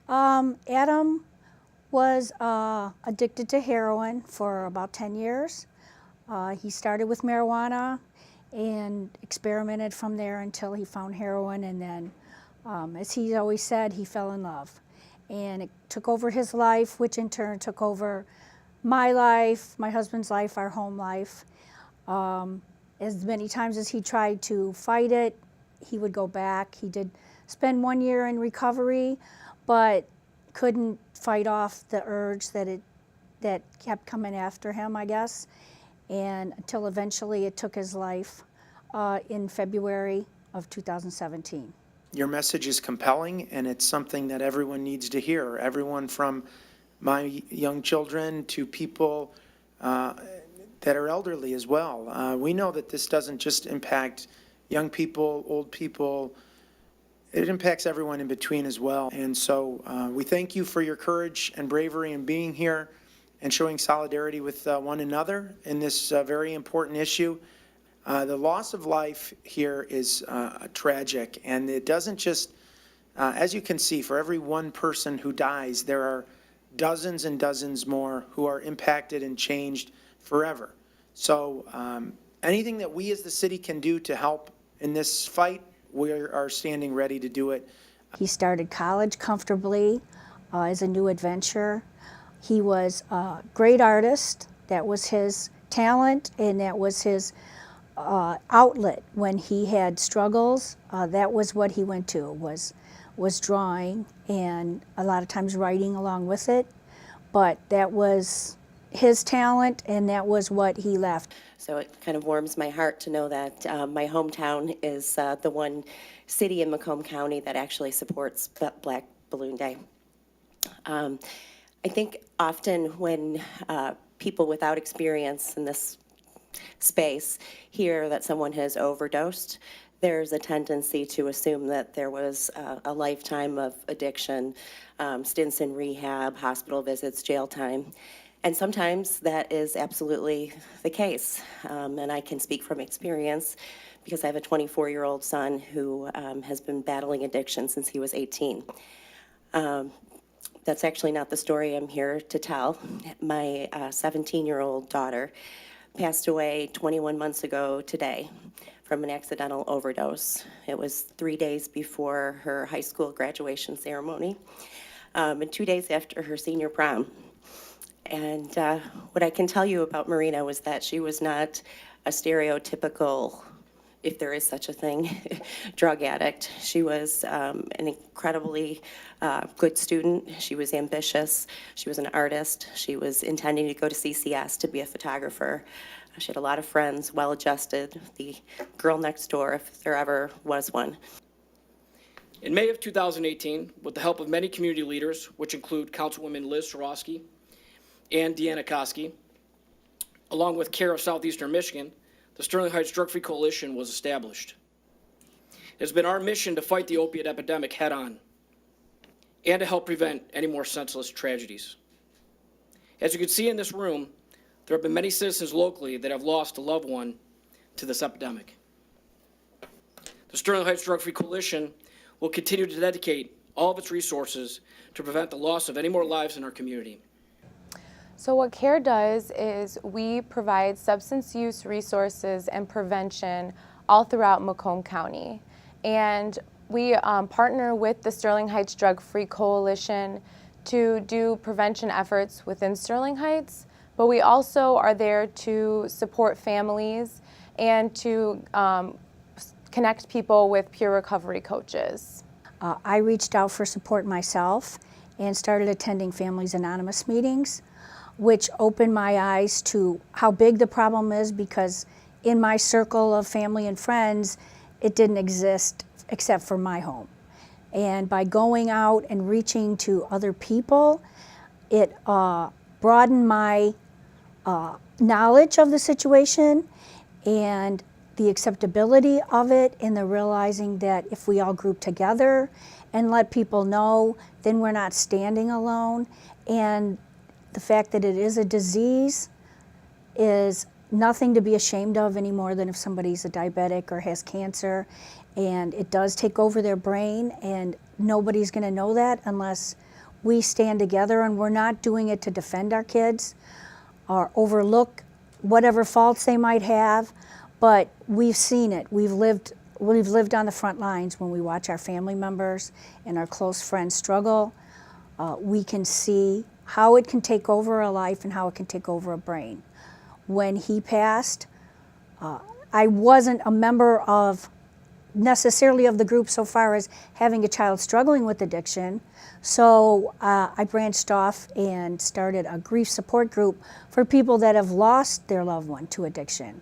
Adam was addicted to heroin for about 10 years. He started with marijuana and experimented from there until he found heroin, and then, as he always said, he fell in love. And it took over his life, which in turn took over my life, my husband's life, our home life. As many times as he tried to fight it, he would go back. He did spend 1 year in recovery, but couldn't fight off the urge that kept coming after him, I guess, and until eventually it took his life in February of 2017. Your message is compelling, and it's something that everyone needs to hear. Everyone from my young children to people that are elderly as well. We know that this doesn't just impact young people, old people. It impacts everyone in between as well. And so we thank you for your courage and bravery in being here and showing solidarity with one another in this very important issue. The loss of life here is tragic, and it doesn't just, as you can see, for every one person who dies, there are dozens and dozens more who are impacted and changed forever. So anything that we as the city can do to help in this fight, we are standing ready to do it. He started college comfortably as a new adventure. He was a great artist. That was his talent, and that was his outlet when he had struggles. That was what he went to, was drawing, and a lot of times writing along with it. But that was his talent, and that was what he left. So it kind of warms my heart to know that my hometown is the one city in Macomb County that actually supports Black Balloon Day. I think often when people without experience in this space hear that someone has overdosed, there's a tendency to assume that there was a lifetime of addiction, stints in rehab, hospital visits, jail time. And sometimes that is absolutely the case. And I can speak from experience because I have a 24-year-old son who has been battling addiction since he was 18. That's actually not the story I'm here to tell. My 17-year-old daughter passed away 21 months ago today from an accidental overdose. It was 3 days before her high school graduation ceremony, and 2 days after her senior prom. And what I can tell you about Marina was that she was not a stereotypical, if there is such a thing, drug addict. She was an incredibly good student. She was ambitious. She was an artist. She was intending to go to CCS to be a photographer. She had a lot of friends, well-adjusted, the girl next door, if there ever was one. In May of 2018, with the help of many community leaders, which include Councilwoman Liz Sorosky and Deanna Koski, along with CARE of Southeastern Michigan, the Sterling Heights Drug-Free Coalition was established. It has been our mission to fight the opiate epidemic head-on and to help prevent any more senseless tragedies. As you can see in this room, there have been many citizens locally that have lost a loved one to this epidemic. The Sterling Heights Drug-Free Coalition will continue to dedicate all of its resources to prevent the loss of any more lives in our community. So what CARE does is we provide substance use resources and prevention all throughout Macomb County. And we partner with the Sterling Heights Drug-Free Coalition to do prevention efforts within Sterling Heights, but we also are there to support families and to connect people with peer recovery coaches. I reached out for support myself and started attending Families Anonymous meetings, which opened my eyes to how big the problem is, because in my circle of family and friends, it didn't exist except for my home. And by going out and reaching to other people, it broadened my knowledge of the situation and the acceptability of it, and the realizing that if we all group together and let people know, then we're not standing alone. And the fact that it is a disease is nothing to be ashamed of any more than if somebody's a diabetic or has cancer, and it does take over their brain, and nobody's going to know that unless we stand together, and we're not doing it to defend our kids or overlook whatever faults they might have, but we've seen it. We've lived on the front lines when we watch our family members and our close friends struggle. We can see how it can take over a life and how it can take over a brain. When he passed, I wasn't a member of necessarily of the group so far as having a child struggling with addiction. So I branched off and started a grief support group for people that have lost their loved one to addiction.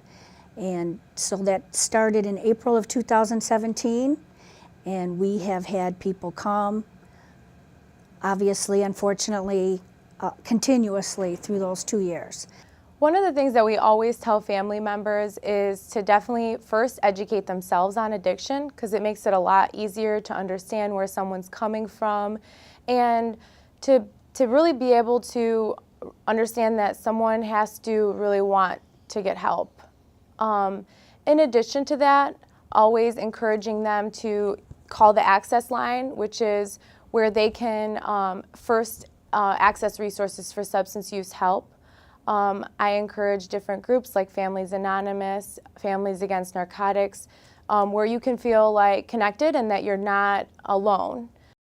And so that started in April of 2017, and we have had people come, obviously, unfortunately, continuously through those 2 years. One of the things that we always tell family members is to definitely first educate themselves on addiction, because it makes it a lot easier to understand where someone's coming from, and to really be able to understand that someone has to really want to get help. In addition to that, always encouraging them to call the access line, which is where they can first access resources for substance use help. I encourage different groups like Families Anonymous, Families Against Narcotics, where you can feel like connected and that you're not alone.